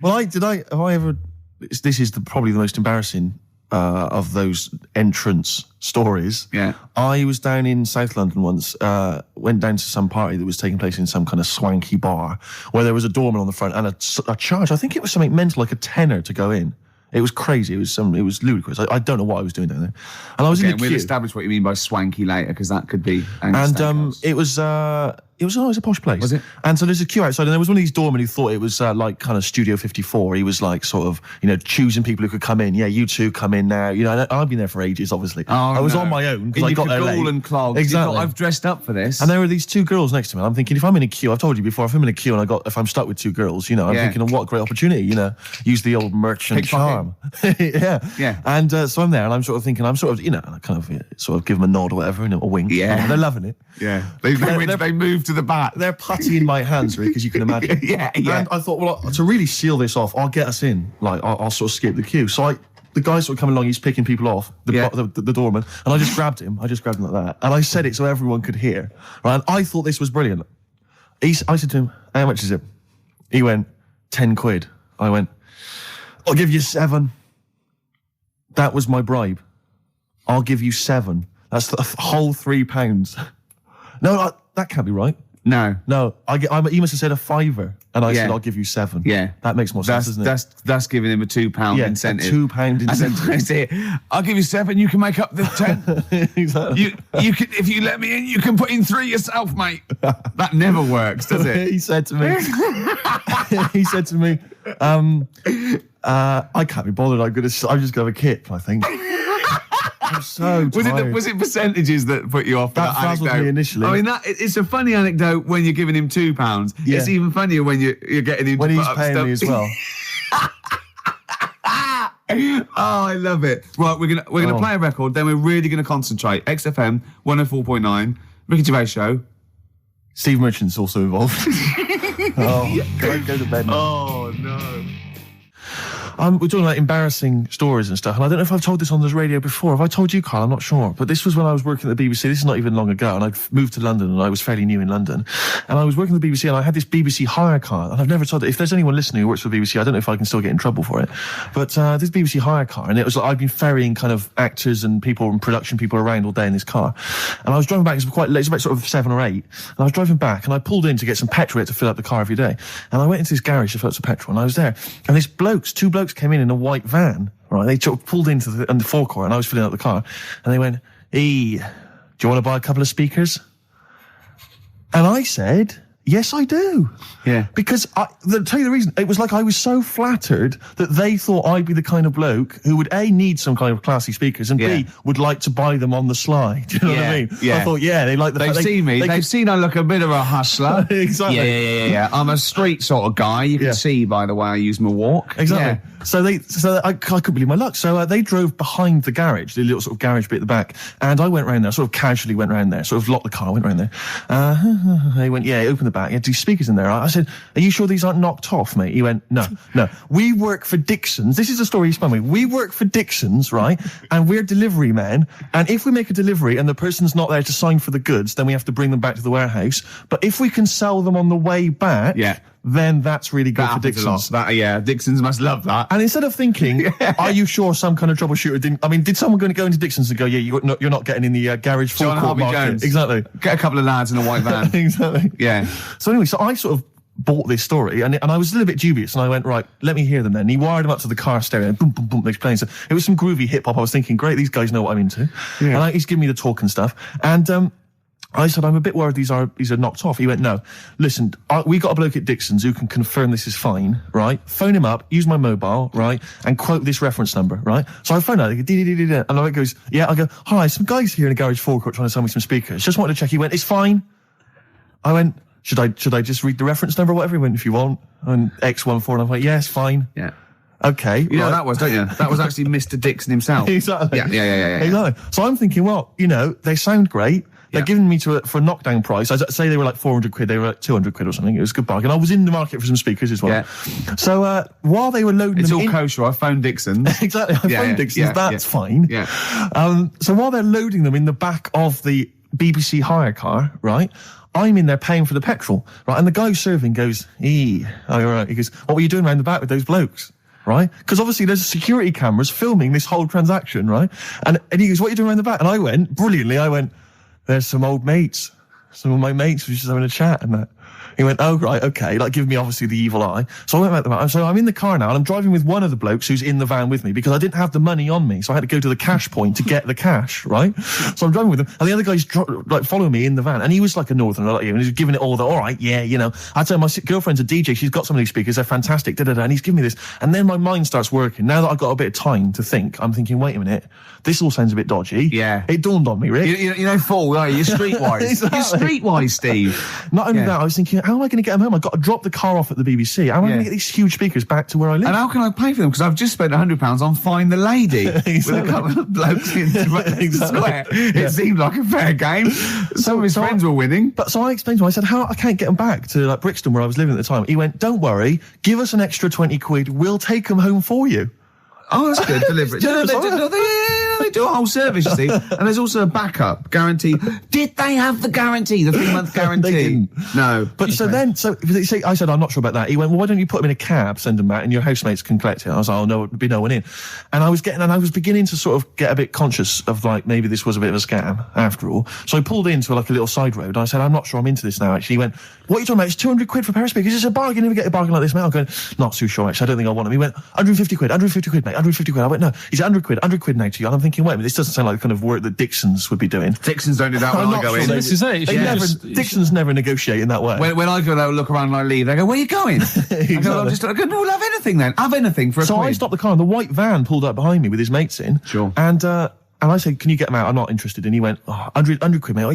Well, have I ever... This is probably the most embarrassing of those entrance stories. Yeah. I was down in South London once, went down to some party that was taking place in some kind of swanky bar where there was a doorman on the front and a charge. I think it was something mental, like a tenner to go in. It was crazy. It was ludicrous. I don't know what I was doing down there. And I was in the queue. We'll establish what you mean by swanky later, because that could be... And it was a posh place. Was it? And so there's a queue outside, and there was one of these doormen who thought it was like kind of Studio 54. He was like sort of, choosing people who could come in. Yeah, you two come in now. And I've been there for ages, obviously. I was on my own because I got there late. And clogs. Exactly. I've dressed up for this. And there were these two girls next to me. And I'm thinking, if I'm in a queue, I've told you before, if I'm in a queue and if I'm stuck with two girls, I'm thinking, oh, what a great opportunity, use the old merchant charm. Yeah. And so I'm there, and I'm sort of thinking, sort of give them a nod or whatever, a wink. Yeah. They're loving it. Yeah. They move to the back. They're putty in my hands, Rick, as you can imagine. Yeah. And I thought, well, to really seal this off, I'll get us in. Like, I'll sort of skip the queue. So the guy sort of coming along, he's picking people off, the doorman, and I just grabbed him. I just grabbed him like that. And I said it so everyone could hear. Right? And I thought this was brilliant. I said to him, how much is it? He went, 10 quid. I went, I'll give you 7. That was my bribe. I'll give you 7. That's the whole £3. No, that can't be right. No. He must have said a £5, and I said, I'll give you 7. Yeah. That makes more sense, doesn't it? That's giving him a £2 incentive. A £2 incentive. I say, I'll give you 7, you can make up the 10. Exactly. You can, if you let me in, you can put in 3 yourself, mate. That never works, does it? He said to me, I can't be bothered. I'm just going to have a kip, I think. I'm so tired. Was it percentages that put you off? That frazzled me initially. I mean, it's a funny anecdote when you're giving him £2. Yeah. It's even funnier when you're getting him when to he's put up paying stuff. me as well. Oh, I love it. Well, we're gonna play a record, then we're really gonna concentrate. XFM 104.9, Ricky Gervais Show. Steve Merchant's also involved. Go to bed now. Oh no. We're talking about embarrassing stories and stuff, and I don't know if I've told this on this radio before. Have I told you, Karl? I'm not sure. But this was when I was working at the BBC. This is not even long ago, and I'd moved to London, and I was fairly new in London. And I was working at the BBC, and I had this BBC hire car, and I've never told it. If there's anyone listening who works for the BBC, I don't know if I can still get in trouble for it. But this BBC hire car, and it was like I'd been ferrying kind of actors and people and production people around all day in this car. And I was driving back, it was quite late, it was about sort of 7 or 8, and I was driving back, and I pulled in to get some petrol to fill up the car every day. And I went into this garage to fill up some petrol, and I was there, and two blokes came in a white van, right? They pulled into the forecourt, and I was filling up the car, and they went, "Hey, do you want to buy a couple of speakers?" And I said, "Yes, I do." Yeah. Because, to tell you the reason, it was like I was so flattered that they thought I'd be the kind of bloke who would, A, need some kind of classy speakers, and B, would like to buy them on the sly. Do you know what I mean? Yeah. I thought, they like the fact They've seen me. They've seen I look a bit of a hustler. Exactly. Yeah. I'm a street sort of guy. You can see by the way I use my walk. Exactly. Yeah. So I couldn't believe my luck. So they drove behind the garage, the little sort of garage bit at the back, and I went round there, sort of casually went round there, sort of locked the car, went round there. They went, open the back. You had 2 speakers in there. I said, "Are you sure these aren't knocked off, mate?" He went, No. We work for Dixon's. This is the story he spun me. We work for Dixon's, right? And we're delivery men. And if we make a delivery and the person's not there to sign for the goods, then we have to bring them back to the warehouse. But if we can sell them on the way back, then that's really good for Dixon's. Dixon's must love that. And instead of thinking, are you sure some kind of troubleshooter did someone going to go into Dixon's and go, you're not getting in the garage forecourt market? Jones. Exactly. Get a couple of lads in a white van. Exactly. Yeah. So anyway, I sort of bought this story, and I was a little bit dubious, and I went, right, let me hear them then. And he wired them up to the car stereo, and boom, boom, boom, they're playing. So it was some groovy hip-hop. I was thinking, great, these guys know what I'm into. Yeah. And he's giving me the talk and stuff. And I said, I'm a bit worried these are knocked off. He went, no, listen, we got a bloke at Dixon's who can confirm this is fine, right? Phone him up, use my mobile, right? And quote this reference number, right? So I phone out, and I goes, I go, hi, some guys here in the garage forecourt trying to sell me some speakers. Just wanted to check. He went, it's fine. I went, should I just read the reference number or whatever? He went, if you want. And X14, and I went, yeah, it's fine. Yeah. Okay. You know what that was, don't you? That was actually Mr. Dixon himself. Exactly. Yeah. Exactly. So I'm thinking, well, they sound great. They're giving me for a knockdown price. I'd say they were like 400 quid. They were like 200 quid or something. It was a good bargain. I was in the market for some speakers as well. Yeah. So while they were loading it's them all kosher. I phoned Dixon. Exactly. I phoned Dixon. That's fine. Yeah. So while they're loading them in the back of the BBC hire car, right, I'm in there paying for the petrol, right? And the guy who's serving goes, all right. He goes, what were you doing round the back with those blokes? Right? Because obviously there's security cameras filming this whole transaction, right? And he goes, what are you doing around the back? And I went, brilliantly, there's some old mates. Some of my mates were just having a chat and that. He went, oh, right, okay, like giving me obviously the evil eye. So I went back to the van. So I'm in the car now and I'm driving with one of the blokes who's in the van with me because I didn't have the money on me. So I had to go to the cash point to get the cash, right? So I'm driving with him and the other guy's like following me in the van and he was like a northerner like you and he's giving it all the, all right, yeah, you know. I'd say my girlfriend's a DJ, she's got some of these speakers, they're fantastic, and he's giving me this. And then my mind starts working. Now that I've got a bit of time to think, I'm thinking, wait a minute, this all sounds a bit dodgy. Yeah. It dawned on me, Rick. You know, Paul, are you? You're streetwise. Exactly. You're streetwise, Steve. Not only that, I was thinking, how am I going to get them home? I've got to drop the car off at the BBC. How am I going to get these huge speakers back to where I live? And how can I pay for them? Because I've just spent £100 on Find the Lady with a couple of blokes in the square. It seemed like a fair game. Some of his friends were winning. But so I explained to him, I said, I can't get them back to like Brixton where I was living at the time. He went, don't worry, give us an extra 20 quid, we'll take them home for you. Oh, that's good. Deliberate. They do a whole service, you see. And there's also a backup guarantee. Did they have the guarantee, the 3-month guarantee? They didn't. No. But so I said, I'm not sure about that. He went, well, why don't you put them in a cab, send them back, and your housemates can collect it? I was like, oh, no, there'd be no one in. And I was beginning to sort of get a bit conscious of like, maybe this was a bit of a scam after all. So I pulled into like a little side road. I said, I'm not sure I'm into this now, actually. He went, what are you talking about? It's 200 quid for a pair of speakers. It's a bargain. You never get a bargain like this, mate. I'm going, not too sure, actually. I don't think I want them. He went, 150 quid, mate, 150 quid. I went, no, he's 100 quid now to you. And I'm thinking, wait a minute, this doesn't sound like the kind of work that Dixons would be doing. Dixons don't do that when I go in. This is it. Dixons never negotiate in that way. When I go there, look around and I leave, they go, where are you going? Exactly. I go, no, we'll have anything then. Have anything for a So quid. I stopped the car and the white van pulled up behind me with his mates in. Sure. And I said, can you get them out? I'm not interested. And he went, 100 quid, mate. And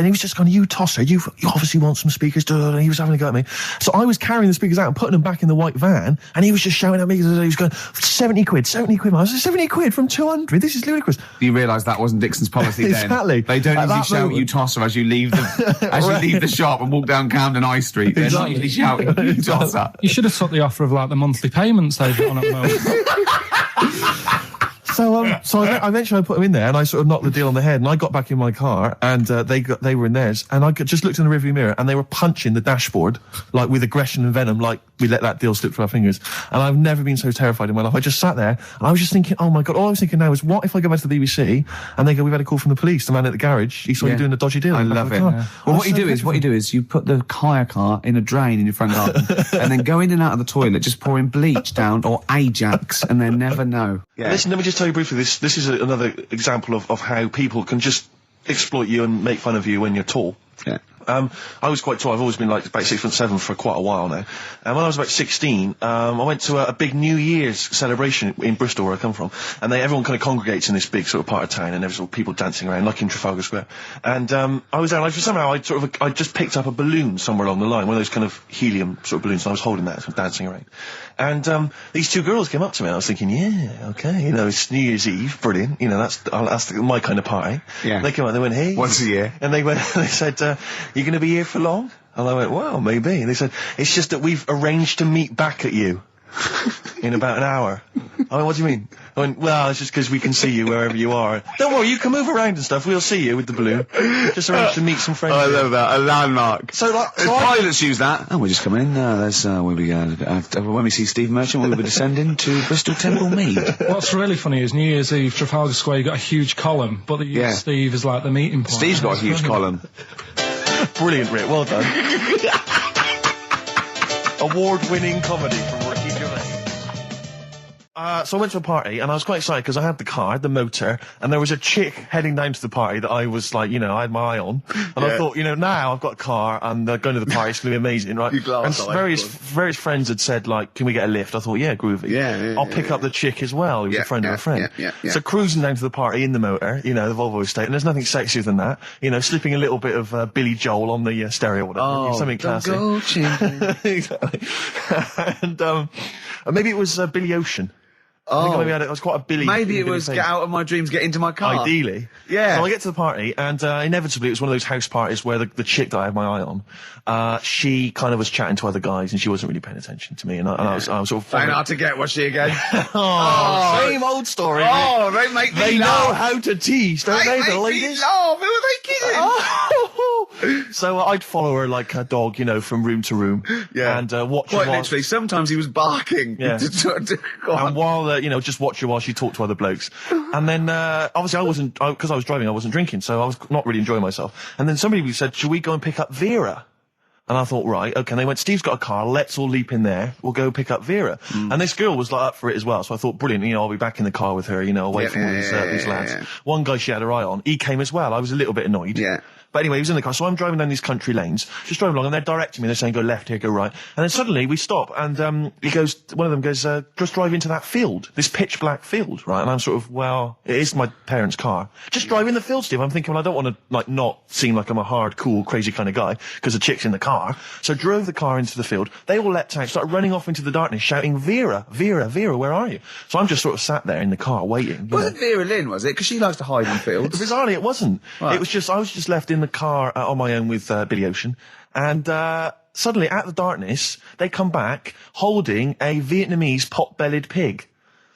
he was just going, you tosser, you obviously want some speakers. And he was having a go at me. So I was carrying the speakers out and putting them back in the white van. And he was just shouting at me. He was going, 70 quid. I was like, 70 quid from 200? This is ludicrous. You realise that wasn't Dixon's policy then. Exactly. They don't usually shout, you tosser, as you leave the shop and walk down Camden High Street. They're not usually shouting, you tosser. You should have took the offer of like the monthly payments they've got on at the moment. So eventually I put them in there and I sort of knocked the deal on the head and I got back in my car and they were in theirs and I just looked in the rearview mirror and they were punching the dashboard like with aggression and venom, like we let that deal slip through our fingers. And I've never been so terrified in my life. I just sat there and I was just thinking, oh my God, all I was thinking now is what if I go back to the BBC and they go, we've had a call from the police, the man at the garage, he saw you doing a dodgy deal. I love it. Yeah. Well, what you do is you put the hire car in a drain in your front garden and then go in and out of the toilet, just pouring bleach down or Ajax and then never know. Yeah. Listen, let me just tell you briefly, this is another example of how people can just exploit you and make fun of you when you're tall. Yeah. I was quite tall. I've always been like about 6'7" for quite a while now. And when I was about 16, I went to a big New Year's celebration in Bristol, where I come from. And everyone kind of congregates in this big sort of part of town, and there was all people dancing around, like in Trafalgar Square. And I was there, and somehow I just picked up a balloon somewhere along the line, one of those kind of helium sort of balloons, and I was holding that, sort of dancing around. And these two girls came up to me, and I was thinking, yeah, okay, you know, it's New Year's Eve, brilliant, you know, that's my kind of party. Yeah. They came up, they went, hey. Once a year. And they said, you going to be here for long? And I went, well, maybe. And they said, it's just that we've arranged to meet back at you in about an hour. I went, what do you mean? I went, well, it's just because we can see you wherever you are. Don't worry, you can move around and stuff. We'll see you with the balloon. Just arranged to meet some friends. I love that. A landmark. So, pilots use that. Oh, we're just coming in. We'll be when we see Steve Merchant, we'll be descending to Bristol Temple Mead. What's really funny is New Year's Eve, Trafalgar Square, you got a huge column, but they use Steve as like the meeting point. Steve's got a huge column. Brilliant, Rick. Well done. Award-winning comedy from Ricky Gervais. So I went to a party and I was quite excited because I had the car, the motor, and there was a chick heading down to the party that I was like, you know, I had my eye on. And I thought, you know, now I've got a car and going to the party, it's going to be amazing, right? And various friends had said, like, can we get a lift? I thought, yeah, groovy. Yeah, I'll pick up the chick as well, who was a friend of a friend. Yeah. So cruising down to the party in the motor, you know, the Volvo estate, and there's nothing sexier than that. You know, slipping a little bit of Billy Joel on the stereo or whatever. Something classic. Exactly. And maybe it was Billy Ocean. I think maybe I was quite a Billy. Maybe it was Get Out of My Dreams, Get Into My Car. Ideally. Yeah. So I get to the party, and inevitably it was one of those house parties where the chick that I had my eye on, she kind of was chatting to other guys, and she wasn't really paying attention to me, and I was sort of... Trying hard to get, was she again? Same old story. Oh, they make me They laugh. know how to tease, don't they, the ladies? Who are they kidding? So I'd follow her like a dog, you know, from room to room. Yeah. And watch her Quite while... literally, sometimes he was barking. Yeah. And while, you know, just watch her while she talked to other blokes. And then, obviously because I was driving, I wasn't drinking, so I was not really enjoying myself. And then somebody said, should we go and pick up Vera? And I thought, right, okay. And they went, Steve's got a car, let's all leap in there, we'll go pick up Vera. And this girl was like up for it as well, so I thought, brilliant, you know, I'll be back in the car with her, you know, away from all these lads. Yeah. One guy she had her eye on, he came as well, I was a little bit annoyed. Yeah. But anyway, he was in the car, so I'm driving down these country lanes, just driving along, and they're directing me, they're saying, go left here, go right. And then suddenly we stop, and one of them goes, just drive into that field, this pitch black field, right? And I'm sort of, well, it is my parents' car. Just drive in the field, Steve. I'm thinking, well, I don't want to, like, not seem like I'm a hard, cool, crazy kind of guy, because the chick's in the car. So drove the car into the field. They all leapt out, started running off into the darkness, shouting, Vera, Vera, Vera, where are you? So I'm just sort of sat there in the car, waiting. Wasn't Vera Lynn, was it? Because she likes to hide in fields. Bizarrely, it wasn't. Right. It was just, I was just left in the car on my own with Billy Ocean, and suddenly, out of the darkness, they come back holding a Vietnamese pot-bellied pig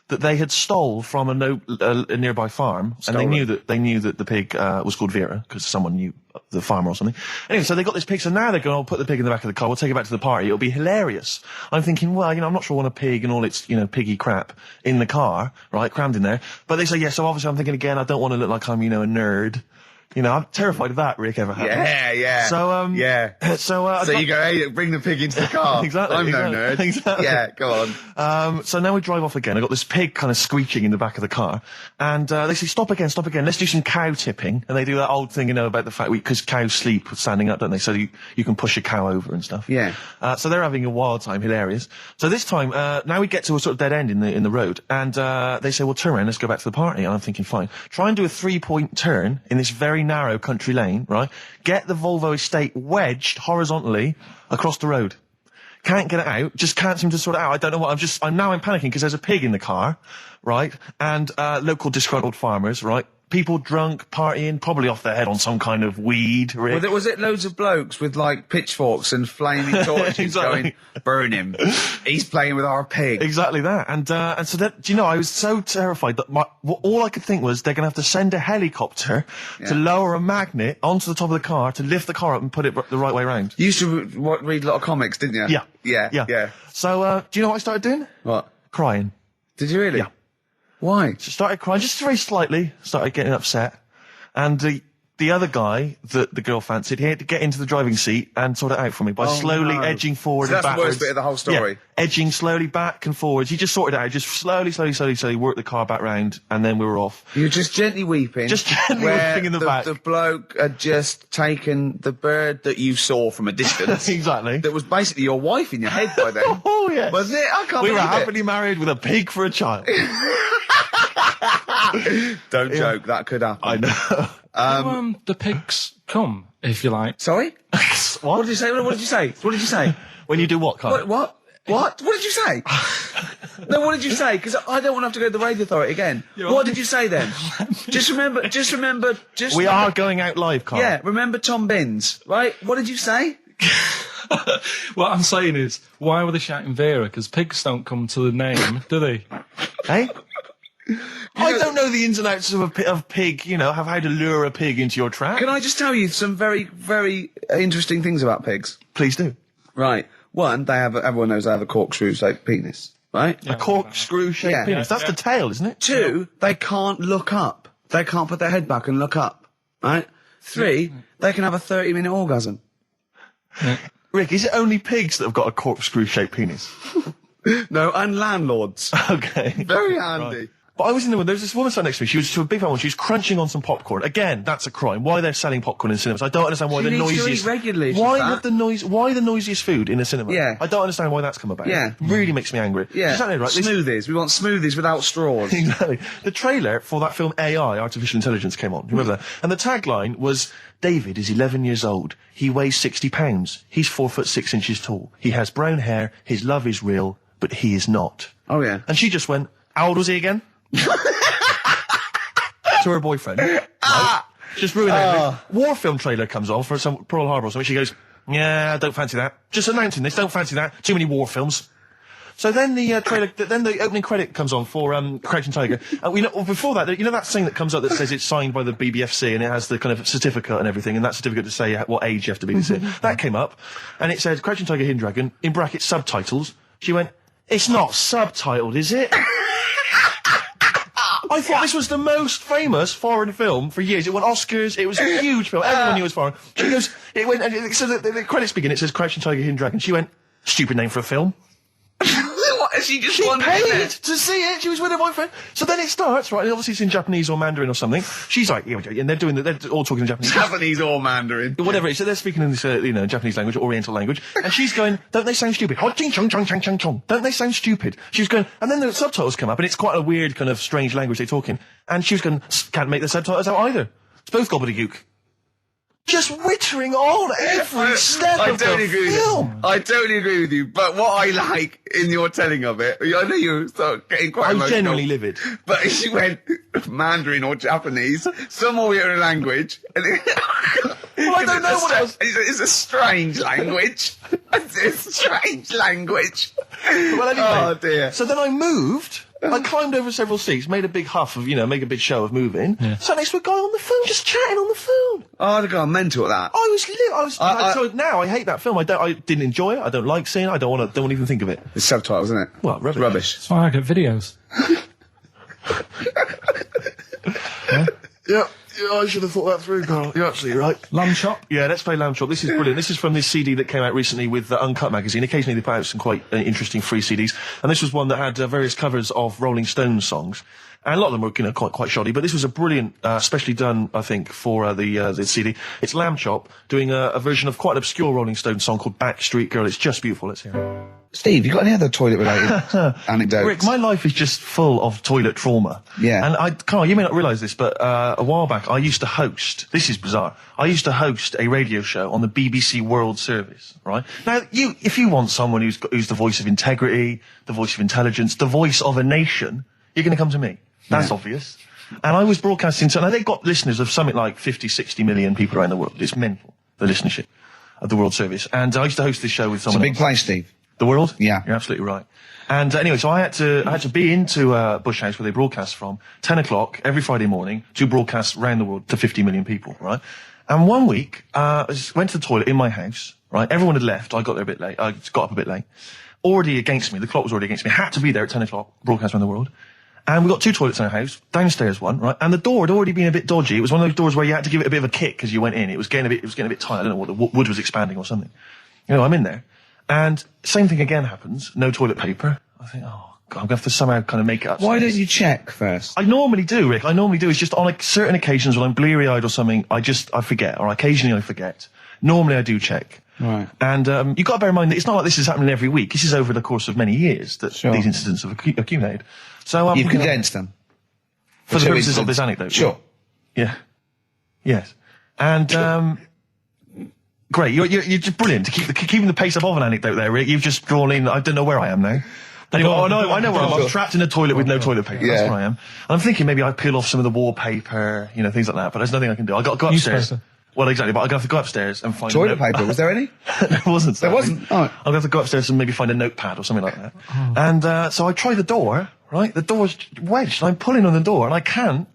that they had stole from a nearby farm, and they knew that the pig was called Vera because someone knew the farmer or something. Anyway, so they got this pig, so now they're going, I'll put the pig in the back of the car, we'll take it back to the party, it'll be hilarious. I'm thinking, well, you know, I'm not sure I want a pig and all its, you know, piggy crap in the car, right, crammed in there. But they say, yeah, so obviously I'm thinking again, I don't want to look like I'm, you know, a nerd. You know, I'm terrified of that, Rick, ever happens. Yeah. So, So you go, hey, bring the pig into the car. Exactly. I'm no nerd. Exactly. Yeah, go on. So now we drive off again. I got this pig kind of screeching in the back of the car. And, they say, stop again. Let's do some cow tipping. And they do that old thing, you know, about the fact because cows sleep standing up, don't they? So you can push a cow over and stuff. Yeah. So they're having a wild time, hilarious. So this time, now we get to a sort of dead end in the road. And, they say, well, turn around, let's go back to the party. And I'm thinking, fine. Try and do a 3-point turn in this very narrow country lane, right? Get the Volvo estate wedged horizontally across the road. Can't get it out, just can't seem to sort it out. I don't know what, I'm panicking because there's a pig in the car, right? And, local disgruntled farmers, right? People drunk, partying, probably off their head on some kind of weed. Rick. Well, was it loads of blokes with, like, pitchforks and flaming torches Exactly. going, burn him. He's playing with our pig. Exactly that. And so that, do you know, I was so terrified that all I could think was they're going to have to send a helicopter to lower a magnet onto the top of the car to lift the car up and put it the right way around. You used to read a lot of comics, didn't you? Yeah. So, do you know what I started doing? What? Crying. Did you really? Yeah. Why? Just started crying, just very slightly, started getting upset. And the other guy that the girl fancied, he had to get into the driving seat and sort it out for me by slowly edging forward and backwards. That's the worst bit of the whole story. Yeah, edging slowly back and forwards. He just sorted it out, just slowly worked the car back round, and then we were off. You were just gently weeping. Just gently weeping in the back. The bloke had just taken the bird that you saw from a distance. Exactly. That was basically your wife in your head by then. Oh, yes. Wasn't it? I can't We believe were happily married with a pig for a child. Don't joke, that could happen. I know. The pigs come, if you like. Sorry? What did you say? What did you say? When you do what, Karl? What did you say? No, what did you say? Because I don't want to have to go to the radio authority again. What did you say then? Just remember. We are going out live, Karl. Yeah, remember Tom Binns, right? What did you say? What I'm saying is, why were they shouting Vera? Because pigs don't come to the name, do they? Hey? I don't know the ins and outs of pig, you know, how to lure a pig into your trap. Can I just tell you some very, very interesting things about pigs? Please do. Right. One, everyone knows they have a corkscrew-shaped penis, right? A corkscrew-shaped penis. That's the tail, isn't it? Two, they can't look up. They can't put their head back and look up, right? Three, they can have a 30-minute orgasm. Yeah. Rick, is it only pigs that have got a corkscrew-shaped penis? No, and landlords. Okay. Very handy. Right. But I was in there was this woman sat next to me. She was to a big fan one. She was crunching on some popcorn. Again, that's a crime. Why they're selling popcorn in cinemas? I don't understand why She the needs to noisiest. eat regularly, Why the noisiest food in a cinema? Yeah. I don't understand why that's come about. Yeah. It really makes me angry. Yeah. She's sat there, right? Smoothies. We want smoothies without straws. Exactly. The trailer for that film AI, Artificial Intelligence, came on. Remember that? And the tagline was, David is 11 years old. He weighs 60 pounds. He's 4'6" tall. He has brown hair. His love is real, but he is not. Oh, yeah. And she just went, how old was he again? To her boyfriend. Right? Just ruined everything. War film trailer comes on for some Pearl Harbor or something. She goes, yeah, I don't fancy that. Just announcing this, don't fancy that. Too many war films. So then the trailer, then the opening credit comes on for Crouching Tiger. Before that, you know that thing that comes up that says it's signed by the BBFC and it has the kind of certificate and everything, and that certificate to say what age you have to be to see it. That came up, and it said Crouching Tiger, Hidden Dragon in brackets subtitles. She went, "It's not subtitled, is it?" I thought this was the most famous foreign film for years. It won Oscars. It was a huge film. Everyone knew it was foreign. She goes, it went, and so the credits begin. It says Crouching Tiger, Hidden Dragon. She went, "Stupid name for a film." What? She just She wanted paid it. to see it. She was with her boyfriend. So then it starts, right? And obviously it's in Japanese or Mandarin or something. She's like, yeah, and they're all talking in Japanese. Japanese or Mandarin. Whatever it is. So they're speaking in this, Japanese language, Oriental language. And she's going, "Don't they sound stupid? Don't they sound stupid?" She was going, and then the subtitles come up, and it's quite a weird kind of strange language they're talking. And she was going, "Can't make the subtitles out either. It's both gobbledygook." Just wittering on every step of the film. I totally agree with you. But what I like in your telling of it, I know you're getting quite emotional. I'm genuinely livid. But she went Mandarin or Japanese, some Oriental language. And Well, I don't know what else. It's a strange language. It's a strange language. Well, anyway. Oh, dear. So then I moved. I climbed over several seats, made a big huff of, make a big show of moving. Yeah. Sat next to a guy on the phone, just chatting on the phone. Oh, the guy mental at that. So now I hate that film. I didn't enjoy it. I don't like seeing it. I don't want to even think of it. It's subtitles, isn't it? Well, rubbish. That's why I get videos. Yeah. Yeah, I should have thought that through, Carl. You're absolutely right. Lamb Chop? Yeah, let's play Lamb Chop. This is brilliant. This is from this CD that came out recently with Uncut magazine. Occasionally they put out some quite interesting free CDs. And this was one that had various covers of Rolling Stones songs. And a lot of them were, quite shoddy, but this was a brilliant, specially done, I think, for the CD. It's Lamb Chop doing a version of quite an obscure Rolling Stones song called Backstreet Girl. It's just beautiful. Let's hear it. Steve, you got any other toilet-related anecdotes? Rick, my life is just full of toilet trauma. Yeah. And Carl, you may not realise this, but a while back I used to host, this is bizarre, I used to host a radio show on the BBC World Service, right? Now, if you want someone who's the voice of integrity, the voice of intelligence, the voice of a nation, you're going to come to me. That's obvious. And I was broadcasting, so now they've got listeners of something like 50, 60 million people around the world. It's mental, the listenership of the World Service. And I used to host this show with someone It's a big place, Steve. The World? Yeah. You're absolutely right. And anyway, so I had to be into Bush House where they broadcast from 10 o'clock every Friday morning to broadcast around the world to 50 million people, right? And one week, I just went to the toilet in my house, right? Everyone had left. I got there a bit late. I got up a bit late. Already against me. The clock was already against me. Had to be there at 10 o'clock, broadcast around the world. And we got 2 toilets in our house, downstairs one, right? And the door had already been a bit dodgy. It was one of those doors where you had to give it a bit of a kick as you went in. It was getting a bit tight. I don't know what the wood was expanding or something. I'm in there. And same thing again happens. No toilet paper. I think, oh, God, I'm going to have to somehow kind of make it up. Why don't you check first? I normally do, Rick. It's just on certain occasions when I'm bleary-eyed or something, I forget, or occasionally I forget. Normally I do check. Right. And you've got to bear in mind that it's not like this is happening every week. This is over the course of many years that these incidents have accumulated. So you've condensed them. For the purposes of this anecdote. Sure. Yeah. Yes. And great. You're just brilliant. Keeping the pace up of an anecdote there, Rick. You've just drawn in. I don't know where I am now. Anyway, I know where I am. I'm trapped in a toilet with no toilet paper. Yeah. That's where I am. And I'm thinking maybe I peel off some of the wallpaper, things like that. But there's nothing I can do. I got to go upstairs. Newspaper. Well, exactly. But I have to go upstairs and find toilet paper. Was there any? There wasn't. There wasn't. Oh. I'll have to go upstairs and maybe find a notepad or something like that. Oh. And so I try the door. Right, the door's wedged. And I'm pulling on the door, and I can't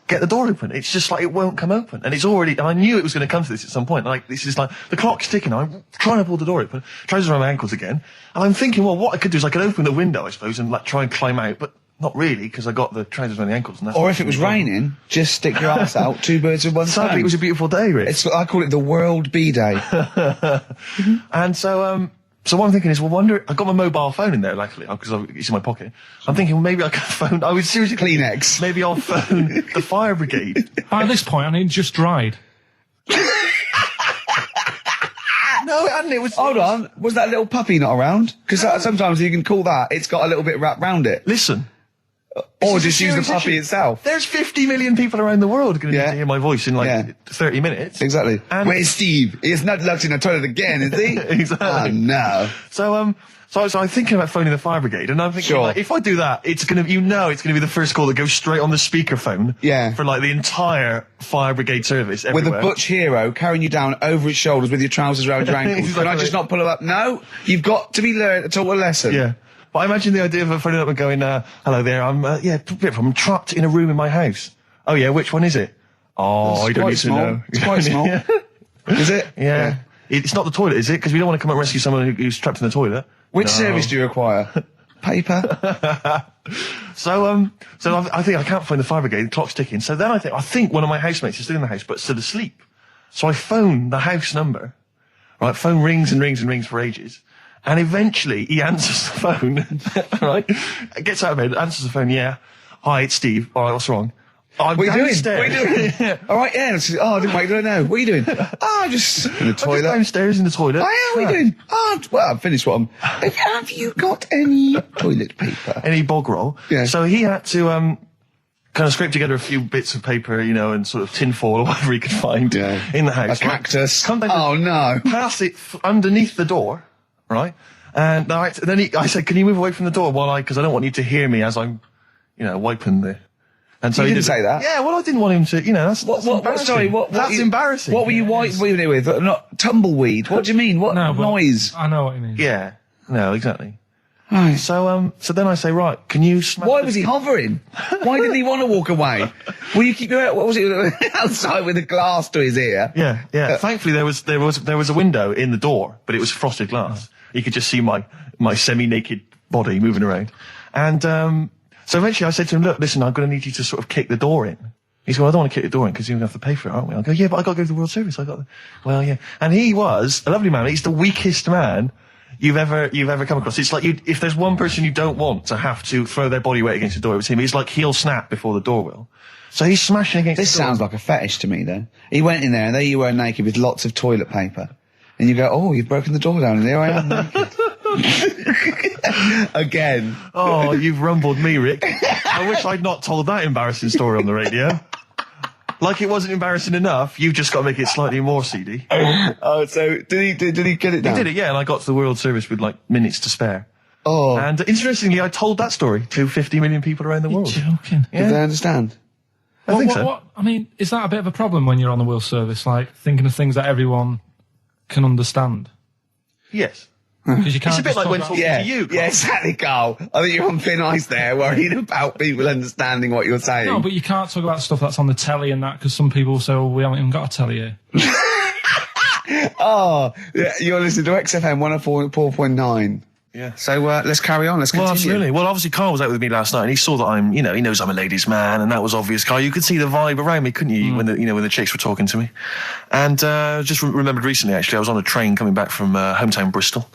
get the door open. It's just like it won't come open. And it's already. And I knew it was going to come to this at some point. Like this is like the clock's ticking. I'm trying to pull the door open. Trousers around my ankles again. And I'm thinking, well, what I could do is I could open the window, I suppose, and try and climb out, but. Not really, because I got the trousers around the ankles. And that's or if it was raining, just stick your ass out, 2 birds with one stone. Sadly, it was a beautiful day, Rich. I call it the World Bee Day. And so what I'm thinking is, I got my mobile phone in there, luckily, because it's in my pocket. I'm thinking, well, maybe I can phone, I would seriously... Kleenex. Maybe I'll phone the fire brigade. At this point, I mean, just dried. No, it hadn't. It was... Hold on. Was that little puppy not around? Because sometimes you can call that, it's got a little bit wrapped round it. Listen... Or just use the puppy itself. There's 50 million people around the world going to need to hear my voice in 30 minutes. Exactly. And where's Steve? He's not locked in a toilet again, is he? Exactly. Oh, no. So I'm thinking about phoning the fire brigade, and I'm thinking, like, if I do that, it's going to be the first call that goes straight on the speakerphone. Yeah. For, like, the entire fire brigade service everywhere. With a butch hero carrying you down over his shoulders with your trousers around your ankles. Exactly. Can I just not pull him up? No. You've got to be learned to taught a lesson. Yeah. But I imagine the idea of her phoning up and going, hello there, I'm trapped in a room in my house. Oh yeah, which one is it? Oh, I don't need to know. It's quite small. Is it? Yeah. It's not the toilet, is it? Because we don't want to come and rescue someone who's trapped in the toilet. Which service do you require? Paper? So I think I can't find the fire brigade. The clock's ticking. So then I think one of my housemates is still in the house, but still asleep. So I phone the house number. Right, phone rings and rings and rings for ages. And eventually he answers the phone, right? Gets out of bed, answers the phone, yeah. Hi, it's Steve. All right, what's wrong? What are you doing? What are you doing? All right, yeah. I didn't wait, don't know. What are you doing? I'm just in the toilet. I'm just downstairs in the toilet. What are you doing? Well, I've finished what I'm... Have you got any toilet paper? Any bog roll? Yeah. So he had to, kind of scrape together a few bits of paper, and sort of tinfoil or whatever he could find in the house. A cactus. Come down no. Pass it underneath the door, right? And I said, can you move away from the door because I don't want you to hear me as I'm, wiping the... And so he didn't say that? Yeah, well, I didn't want him to, that's embarrassing. Sorry, that's embarrassing. What were you wiping it with? Not tumbleweed. What do you mean? What noise? I know what you mean. Yeah. No, exactly. Right. So then I say, right, can you smash... Why was he hovering? Why didn't he want to walk away? Will you keep your... What was it? Outside with a glass to his ear? Yeah. Thankfully, there was a window in the door, but it was frosted glass. You could just see my semi-naked body moving around. And so eventually I said to him, look, listen, I'm going to need you to sort of kick the door in. He said, well, I don't want to kick the door in because you're going to have to pay for it, aren't we? I go, yeah, but I got to go to the World Service. Well, yeah. And he was a lovely man. He's the weakest man you've ever come across. It's like if there's one person you don't want to have to throw their body weight against the door, it was him. He's like he'll snap before the door will. So he's smashing against the door. This sounds like a fetish to me, then. He went in there and there you were naked with lots of toilet paper. And you go, oh, you've broken the door down and there I am naked. Again. Oh, you've rumbled me, Rick. I wish I'd not told that embarrassing story on the radio. Like it wasn't embarrassing enough, you've just got to make it slightly more seedy. Oh, so did he get it down? He did it, yeah, and I got to the World Service with minutes to spare. Oh. And interestingly, I told that story to 50 million people around the world. You're joking. Yeah. Did they understand? I think so. I mean, is that a bit of a problem when you're on the World Service, thinking of things that everyone can understand? Yes. Because you can't. It's a bit like when talking to you, Carl. Yeah, exactly, Carl. I think you're on thin ice there, worrying about people understanding what you're saying. No, but you can't talk about stuff that's on the telly and that, because some people say, well, we haven't even got a telly here. Oh, yeah, you're listening to XFM 104.9. Yeah. So let's carry on. Let's continue. Well, absolutely. Well, obviously, Carl was out with me last night, and he saw that I'm, he knows I'm a ladies' man, and that was obvious. Carl, you could see the vibe around me, couldn't you? When the chicks were talking to me, and just remembered recently, actually, I was on a train coming back from hometown Bristol,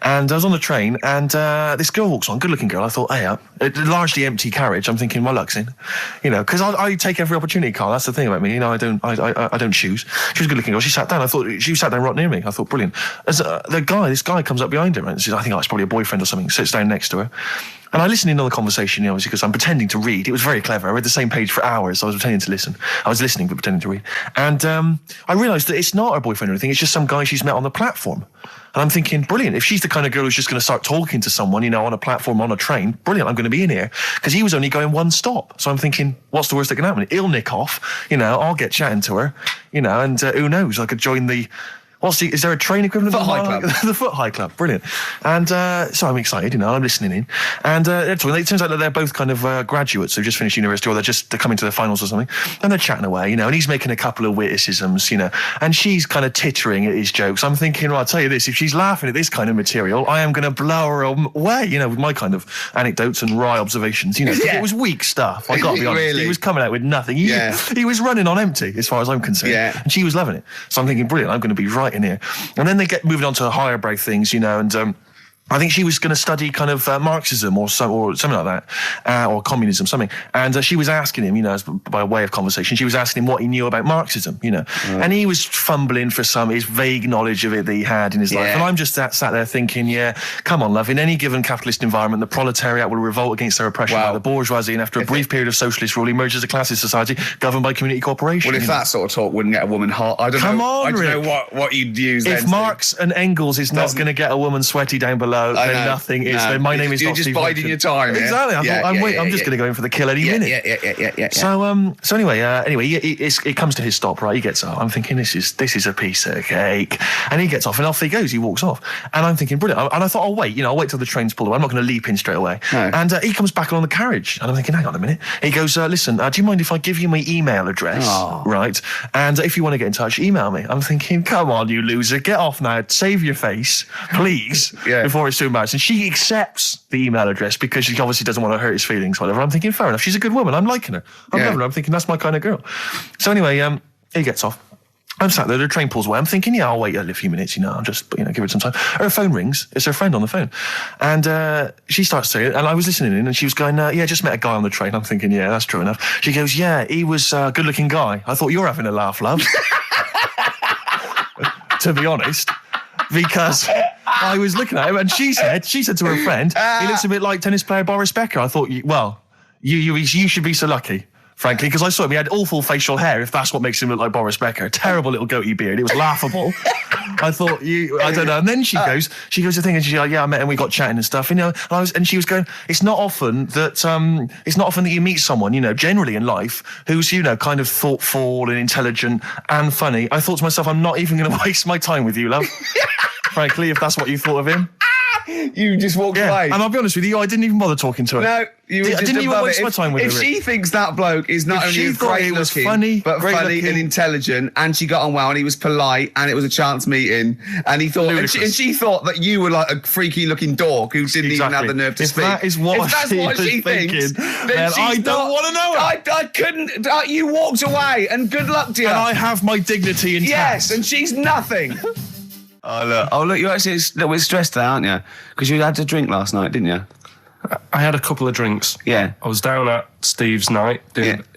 and I was on the train, and this girl walks on, good-looking girl. I thought, hey, a largely empty carriage. I'm thinking, my luck's in, because I take every opportunity, Carl. That's the thing about me. I don't choose. She was a good-looking girl. She sat down. I thought she sat down right near me. I thought, brilliant. As this guy comes up behind her, and says, I think that's probably a boyfriend or something, sits down next to her. And I listened in on the conversation, obviously, because I'm pretending to read. It was very clever. I read the same page for hours. I was pretending to listen. I was listening, but pretending to read. And I realised that it's not her boyfriend or anything. It's just some guy she's met on the platform. And I'm thinking, brilliant. If she's the kind of girl who's just going to start talking to someone, on a platform, on a train, brilliant, I'm going to be in here. Because he was only going one stop. So I'm thinking, what's the worst that can happen? He'll nick off. I'll get chatting to her. And who knows? I could join the... is there a train equivalent? Foot High Club. The Foot High Club, brilliant. And so I'm excited, I'm listening in. And it turns out that they're both kind of graduates who've just finished university, or they're coming to their finals or something. And they're chatting away, and he's making a couple of witticisms, and she's kind of tittering at his jokes. I'm thinking, I'll tell you this, if she's laughing at this kind of material, I am going to blow her away, with my kind of anecdotes and wry observations, Yeah. It was weak stuff, I got to be honest. Really? He was coming out with nothing. He was running on empty, as far as I'm concerned. Yeah. And she was loving it. So I'm thinking, brilliant, I'm going to be right in here. And then they get moving on to higher brow things, and I think she was going to study kind of Marxism or something like that, or communism, something. And she was asking him, by way of conversation, she was asking him what he knew about Marxism, And he was fumbling for his vague knowledge of it that he had in his life. And I'm just sat there thinking, come on, love, in any given capitalist environment, the proletariat will revolt against their oppression by the bourgeoisie, and after a brief period of socialist rule, emerges a classist society governed by community cooperation. Well, if that sort of talk wouldn't get a woman hot, I don't know what you'd use then. If Marx and Engels is not going to get a woman sweaty down below, hello, then nothing. It's then my name is You're not just Steve biding Hodgson. your time. Exactly. I'm just going to go in for the kill any minute. Yeah. So anyway, it comes to his stop, right? He gets up. I'm thinking, this is a piece of cake. And he gets off, and off he goes. He walks off. And I'm thinking, brilliant. And I thought, I'll wait till the train's pulled away. I'm not going to leap in straight away. No. And he comes back along the carriage. And I'm thinking, hang on a minute. He goes, listen, do you mind if I give you my email address? Oh. Right? And if you want to get in touch, email me. I'm thinking, come on, you loser. Get off now. Save your face, please, before it's too embarrassing. She accepts the email address because she obviously doesn't want to hurt his feelings, whatever. I'm thinking, fair enough. She's a good woman. I'm liking her. I'm loving her. I'm thinking, that's my kind of girl. So anyway, he gets off. I'm sat there, the train pulls away. I'm thinking, I'll wait a few minutes, I'll just, give her some time. Her phone rings. It's her friend on the phone. And she starts saying, and I was listening in, and she was going, just met a guy on the train. I'm thinking, that's true enough. She goes, he was a good-looking guy. I thought, you're having a laugh, love. To be honest. Because I was looking at him, and she said to her friend, he looks a bit like tennis player Boris Becker. I thought, you should be so lucky. Frankly, because I saw him, he had awful facial hair, if that's what makes him look like Boris Becker. Terrible little goatee beard. It was laughable. I thought, I don't know. And then she goes to thing, and she's like, I met him, we got chatting and stuff, and she was going, it's not often that you meet someone, generally in life, who's, kind of thoughtful and intelligent and funny. I thought to myself, I'm not even going to waste my time with you, love. Frankly, if that's what you thought of him. You just walked away. And I'll be honest with you, I didn't even bother talking to her. No, you were I didn't even waste my time with her. If she thinks that bloke is not only great looking, but funny and intelligent, and she got on well, and he was polite, and it was a chance meeting, and he thought, and she thought that you were like a freaky looking dog who didn't even have the nerve to speak. That is what if that's what she thinks, then I don't want to know her. I couldn't. You walked away, and good luck to you. And I have my dignity intact. Yes, and she's nothing. Oh look, you're actually a little bit stressed there, aren't you? Because you had to drink last night, didn't you? I had a couple of drinks. Yeah. I was down at Steve's night.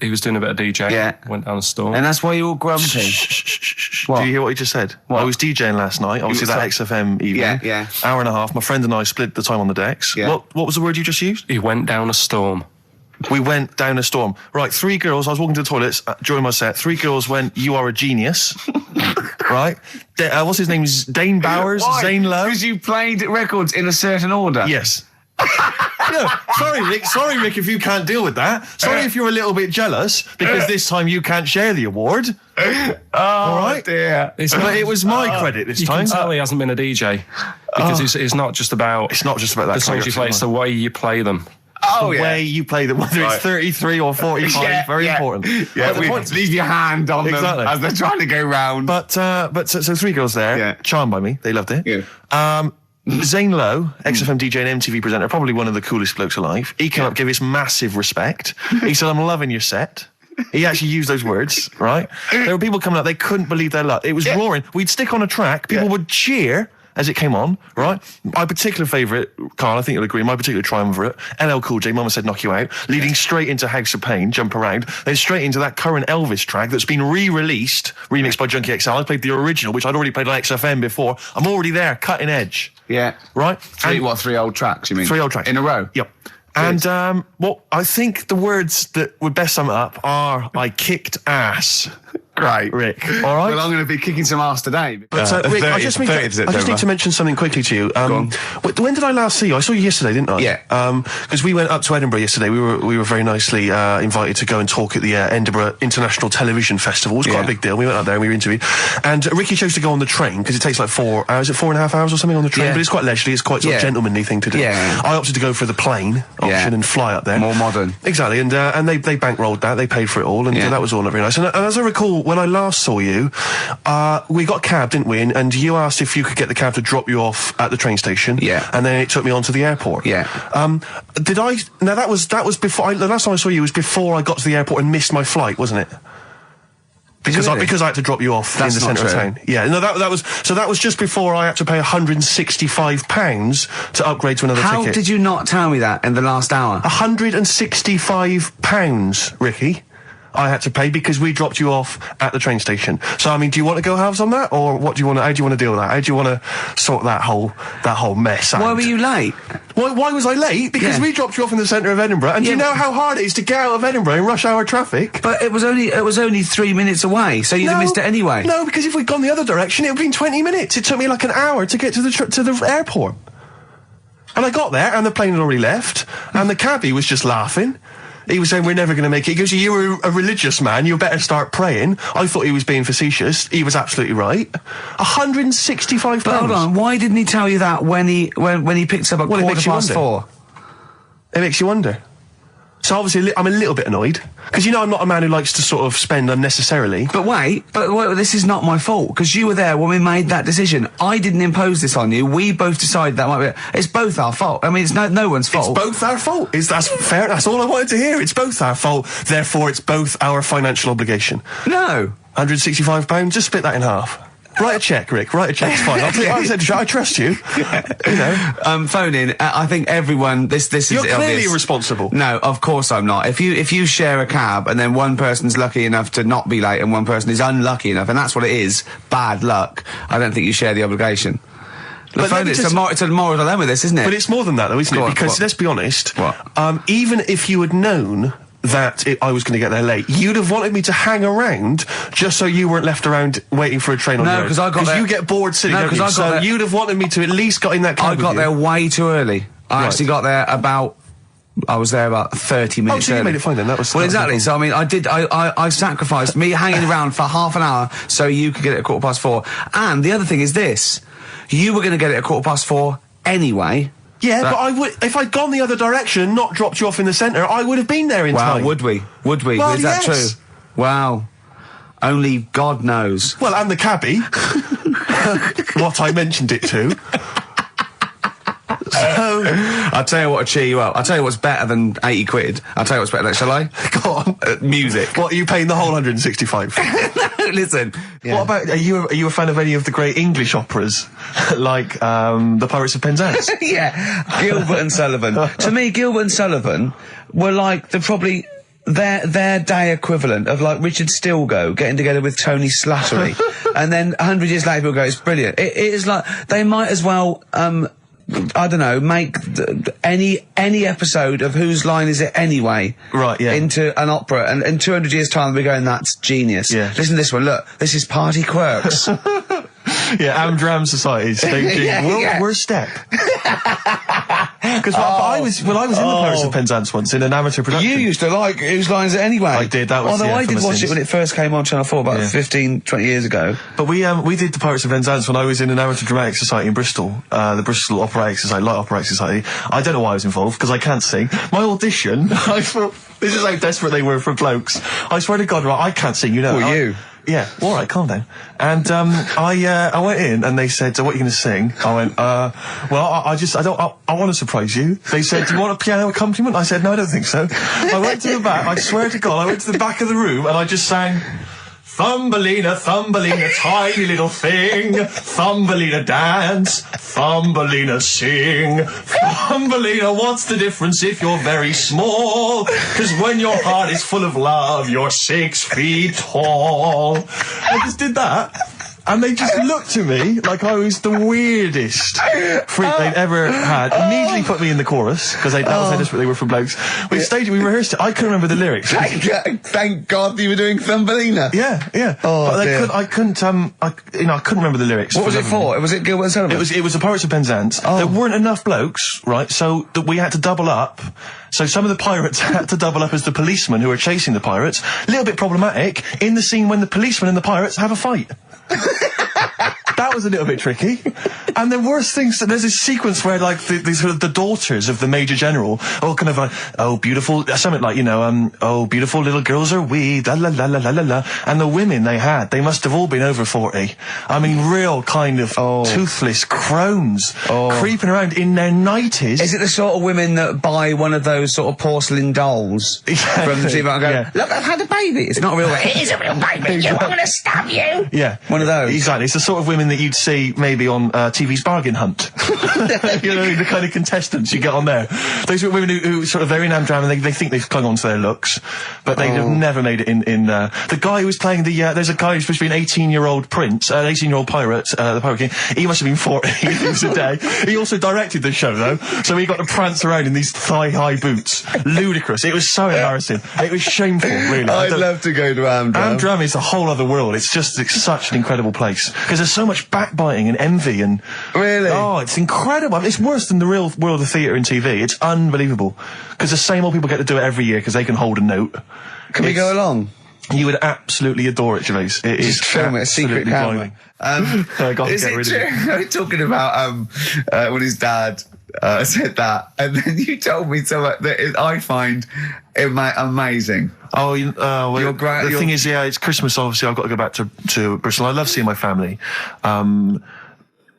He was doing a bit of DJing. Yeah. Went down the store. And that's why you're all grumpy. What? Do you hear what he just said? What? I was DJing last night. Obviously that XFM evening. Yeah. Hour and a half. My friend and I split the time on the decks. Yeah. What was the word you just used? He went down a storm. We went down a storm. Right, 3 girls, I was walking to the toilets during my set. 3 girls went, you are a genius. Right? What's his name? Dane Bowers? Why? Zane Lowe? Because you played records in a certain order. Yes. No, sorry, Rick, if you can't deal with that. Sorry if you're a little bit jealous, because this time you can't share the award. All right? Dear. But it was my credit this time. You can tell he hasn't been a DJ. Because it's not just about... It's not just about that. The songs you play, it's the way you play them. The way you play them, whether it's 33 or 45, very important. Yeah, leave your hand on them as they're trying to go round. But so 3 girls there, charmed by me, they loved it. Yeah. Zane Lowe, XFM DJ and MTV presenter, probably one of the coolest blokes alive. He came up, gave us massive respect. He said, I'm loving your set. He actually used those words, right? There were people coming up, they couldn't believe their luck. It was roaring. We'd stick on a track, people would cheer as it came on, right? My particular favourite, Karl, I think you'll agree, my particular triumvirate, LL Cool J, Mama Said Knock You Out, leading straight into House of Pain, Jump Around, then straight into that current Elvis track that's been re-released, remixed by Junkie XL. I played the original, which I'd already played on XFM before. I'm already there, cutting edge. Yeah. Right? 3 old tracks, you mean? 3 old tracks. In a row? Yep. And I think the words that would best sum it up are, I kicked ass. Great. Rick. All right. Well, I'm going to be kicking some ass today. But Rick, I just need to mention something quickly to you. When did I last see you? I saw you yesterday, didn't I? Yeah. Because we went up to Edinburgh yesterday. We were very nicely invited to go and talk at the Edinburgh International Television Festival. It was quite a big deal. We went up there and we were interviewed. And Ricky chose to go on the train because it takes like 4 hours, 4.5 hours or something on the train. But it's quite leisurely. It's quite sort of gentlemanly thing to do. Yeah. I opted to go for the plane option and fly up there. More modern. Exactly. And they bankrolled that. They paid for it all, and that was all very nice. And as I recall, when I last saw you, we got a cab, didn't we? And you asked if you could get the cab to drop you off at the train station. Yeah. And then it took me on to the airport. Yeah. Did I? No, that was before. The last time I saw you was before I got to the airport and missed my flight, wasn't it? Because I had to drop you off in the centre of town. Yeah, no, that was just before I had to pay £165 to upgrade to another ticket. How did you not tell me that in the last hour? £165, Ricky. I had to pay because we dropped you off at the train station. So, I mean, do you want to go halves on that, or what do you want? How do you want to deal with that? How do you want to sort that whole mess out? Why were you late? Why was I late? Because we dropped you off in the centre of Edinburgh, and do you know how hard it is to get out of Edinburgh in rush hour traffic? But it was only 3 minutes away, so you'd have missed it anyway. No, because if we'd gone the other direction, it would have been 20 minutes. It took me like an hour to get to the airport. And I got there, and the plane had already left, and the cabbie was just laughing. He was saying, we're never going to make it. He goes, you were a religious man, you better start praying. I thought he was being facetious. He was absolutely right. £165. But hold on, why didn't he tell you that when he picked up at 4:15? It makes you wonder. So obviously I'm a little bit annoyed, because you know I'm not a man who likes to sort of spend unnecessarily. But wait, this is not my fault, because you were there when we made that decision. I didn't impose this on you. We both decided that might be. It's both our fault. I mean, it's no one's fault. It's both our fault. That's fair. That's all I wanted to hear. It's both our fault. Therefore, it's both our financial obligation. No. £165. Just split that in half. Write a check, Rick. Write a check. It's fine. I trust you. You know. Phone in. I think everyone. This is. You're clearly obvious. irresponsible. No, of course I'm not. If you share a cab and then one person's lucky enough to not be late and one person is unlucky enough, and that's what it is, bad luck. I don't think you share the obligation. But phone, it's a moral dilemma, this, isn't it? But it's more than that, though, isn't it? Because let's be honest. Even if you had known that I was going to get there late, you'd have wanted me to hang around just so you weren't left around waiting for a train on the road. No, because I got there. You get bored sitting there. So you'd have wanted me to at least got in that cab. I got there way too early. I actually got there I was there about 30 minutes early. You made it fine then. That was exactly. So I mean, I sacrificed me hanging around for half an hour so you could get it at 4:15. And the other thing is this: you were going to get it at 4:15 anyway. Yeah, but I would, if I'd gone the other direction and not dropped you off in the centre, I would have been there in time. Wow, would we? Well, is that true? Wow. Only God knows. Well, and the cabbie. What I mentioned it to. So, I'll tell you what will cheer you up. I'll tell you what's better than 80 quid. I'll tell you what's better than, shall I? Go on. Music. What, are you paying the whole 165? No, listen. Yeah. What about, are you a fan of any of the great English operas? Like, The Pirates of Penzance? Yeah. Gilbert and Sullivan. To me, Gilbert and Sullivan were like probably their day equivalent of like Richard Stilgoe getting together with Tony Slattery. And then 100 years later people go, it's brilliant. It is like, they might as well, I don't know, make any episode of Whose Line Is It Anyway? Right, yeah. Into an opera, and in 200 years' time we're going, that's genius. Yeah. Listen to this one, look, this is Party Quirks. Yeah, Amdram Society. We're step. Because I was in the Pirates of Penzance once in an amateur production. You used to like Whose Line Is It Anyway? I did. That was. Although I did watch it when it first came on Channel 4 about 15, 20 years ago. But we did the Pirates of Penzance when I was in an amateur dramatic society in Bristol, the Bristol Operatic Society, Light Operatic Society. I don't know why I was involved because I can't sing. My audition, I thought this is how desperate they were for blokes. I swear to God, right, I can't sing. You know. Well, you. Yeah, all right, calm down. And I went in and they said, "So what are you going to sing?" I went, "Well, I want to surprise you." They said, "Do you want a piano accompaniment?" I said, "No, I don't think so." I went to the back. I swear to God, I went to the back of the room and I just sang. Thumbelina, Thumbelina, tiny little thing. Thumbelina dance, Thumbelina sing. Thumbelina, what's the difference if you're very small? 'Cause when your heart is full of love, you're 6 feet tall. I just did that. And they just looked at me like I was the weirdest freak they'd ever had. Immediately put me in the chorus, because that was how desperate they were for blokes. We rehearsed it. I couldn't remember the lyrics. Thank God you were doing Thumbelina. Yeah, yeah. Oh, but I couldn't remember the lyrics. What was it for? Was it Gilbert and Sullivan? It was the Pirates of Penzance. Oh. There weren't enough blokes, right? So that we had to double up. So some of the pirates had to double up as the policemen who were chasing the pirates. A little bit problematic in the scene when the policemen and the pirates have a fight. That was a little bit tricky. And the worst things, there's this sequence where like the daughters of the Major General all kind of like, oh beautiful, something like, oh beautiful little girls are we, la la la la la la la. And the women they must have all been over 40. I mean, real kind of toothless crones creeping around in their 90s. Is it the sort of women that buy one of those sort of porcelain dolls from the TV and go, look, I've had a baby. It's not a real baby. It is a real baby. I'm going to stab you. Yeah. One of those. Exactly. It's the sort of women that you'd see maybe on TV's Bargain Hunt. The kind of contestants you get on there. Those are women who sort of, they're in Amdram and they think they've clung on to their looks, but they've never made it in the guy who was playing there's a guy who's supposed to be an 18-year-old prince, 18-year-old pirate, the Pirate King. He must have been 40 years a day. He also directed the show though, so he got to prance around in these thigh-high boots. Ludicrous. It was so embarrassing. It was shameful, really. I'd love to go to Amdram. Amdram is a whole other world. It's such an incredible place. Because there's so much backbiting and envy and... Really? Oh, it's incredible. I mean, it's worse than the real world of theatre and TV. It's unbelievable. Because the same old people get to do it every year because they can hold a note. Can we go along? You would absolutely adore it, Gervais. It is film it, a secret camera. Is it true? Talking about when his dad said that, and then you told me something that I find amazing. Oh, well, the thing is, it's Christmas. Obviously, I've got to go back to Bristol. I love seeing my family.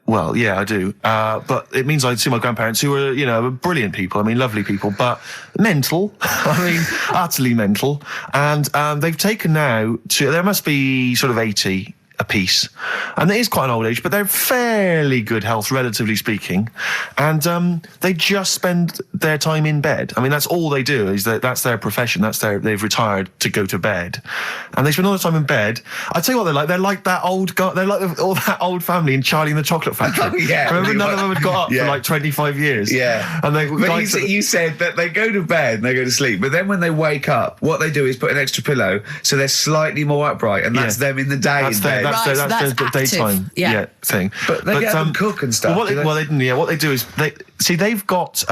Well, yeah, I do. But it means I'd see my grandparents, who were, brilliant people. I mean, lovely people, but mental. I mean, utterly mental. And they've taken now there must be sort of 80 apiece. And it is quite an old age, but they're fairly good health, relatively speaking. And they just spend their time in bed. I mean, that's all they do, is that's their profession. They've retired to go to bed. And they spend all the time in bed. I tell you what they're like. They're like that old guy. They're like all that old family in Charlie and the Chocolate Factory. Oh, yeah. Remember, none of them had got up for like 25 years. Yeah. And you said that they go to bed and they go to sleep, but then when they wake up, what they do is put an extra pillow so they're slightly more upright, and that's them in the day in bed. That's the daytime thing. But they get them cook and stuff. What they do is they've got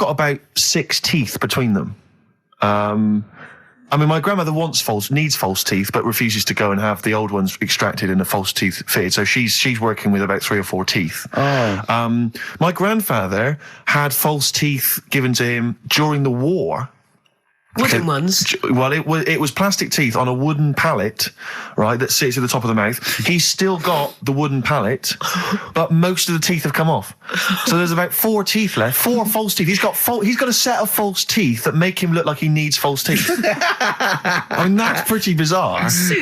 about 6 teeth between them. I mean, my grandmother needs false teeth, but refuses to go and have the old ones extracted and the false teeth fitted. So she's working with about 3 or 4 teeth. Oh. My grandfather had false teeth given to him during the war. Wooden ones? Well, it was plastic teeth on a wooden pallet, right, that sits at the top of the mouth. He's still got the wooden pallet, but most of the teeth have come off. So there's about 4 teeth left, 4 false teeth. He's got a set of false teeth that make him look like he needs false teeth. I mean, that's pretty bizarre. So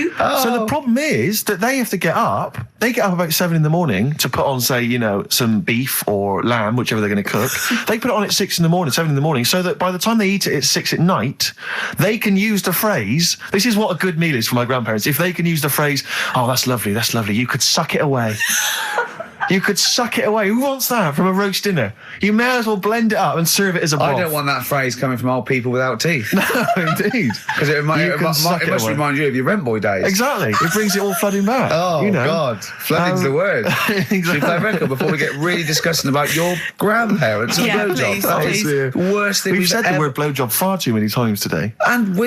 the problem is that they have to get up. They get up about 7 in the morning to put on, say, some beef or lamb, whichever they're going to cook. They put it on at 6 in the morning, 7 in the morning, so that by the time they eat it at 6 at night, they can use the phrase, this is what a good meal is for my grandparents, if they can use the phrase, oh, that's lovely, you could suck it away. You could suck it away. Who wants that from a roast dinner? You may as well blend it up and serve it as a broth. I don't want that phrase coming from old people without teeth. No, indeed. Because it must remind you of your rent boy days. Exactly. It brings it all flooding back. Oh, God. Flooding's the word. Exactly. Should we play a record before we get really disgusting about your grandparents and blowjob? That is the worst thing we've said the word blowjob far too many times today. And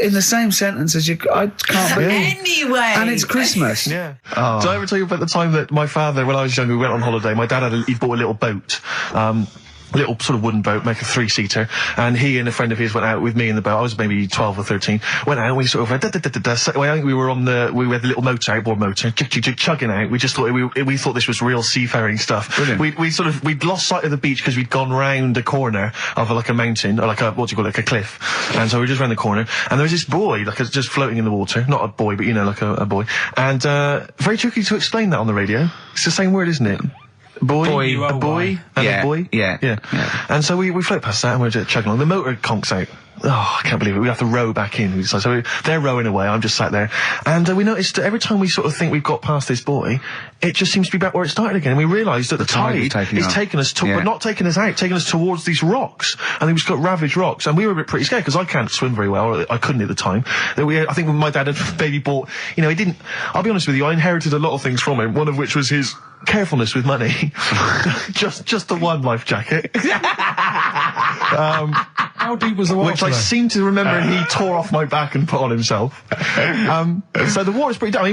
in the same sentence as I can't believe. Anyway. And it's Christmas. Yeah. Oh. Did I ever tell you about the time that my father, when I was younger, we went on holiday, my dad he bought a little boat, a little sort of wooden boat, make a 3-seater, and he and a friend of his went out with me in the boat. I was maybe 12 or 13. Went out and we sort of went, so I think we had the little motor, outboard motor, chugging out. We just thought we thought this was real seafaring stuff. Brilliant. We'd lost sight of the beach because we'd gone round a corner of like a mountain, or like a cliff. And so we just round the corner, and there was this boy, just floating in the water. Not a boy, but like a boy. And very tricky to explain that on the radio. It's the same word, isn't it? A boy, and a boy. Yeah. And so we float past that and we're just chugging along. The motor conks out. Oh, I can't believe it. We have to row back in. So they're rowing away. I'm just sat there. And we noticed that every time we sort of think we've got past this boy, it just seems to be back where it started again. And we realised that the tide is taking us but not taking us out, taking us towards these rocks. And we've got ravaged rocks. And we were a bit pretty scared because I can't swim very well. Or I couldn't at the time. I think when my dad had maybe bought, he didn't, I'll be honest with you, I inherited a lot of things from him. One of which was his carefulness with money. just the one life jacket. How deep was the water? Which I seem to remember he tore off my back and put on himself. So the water's pretty down. I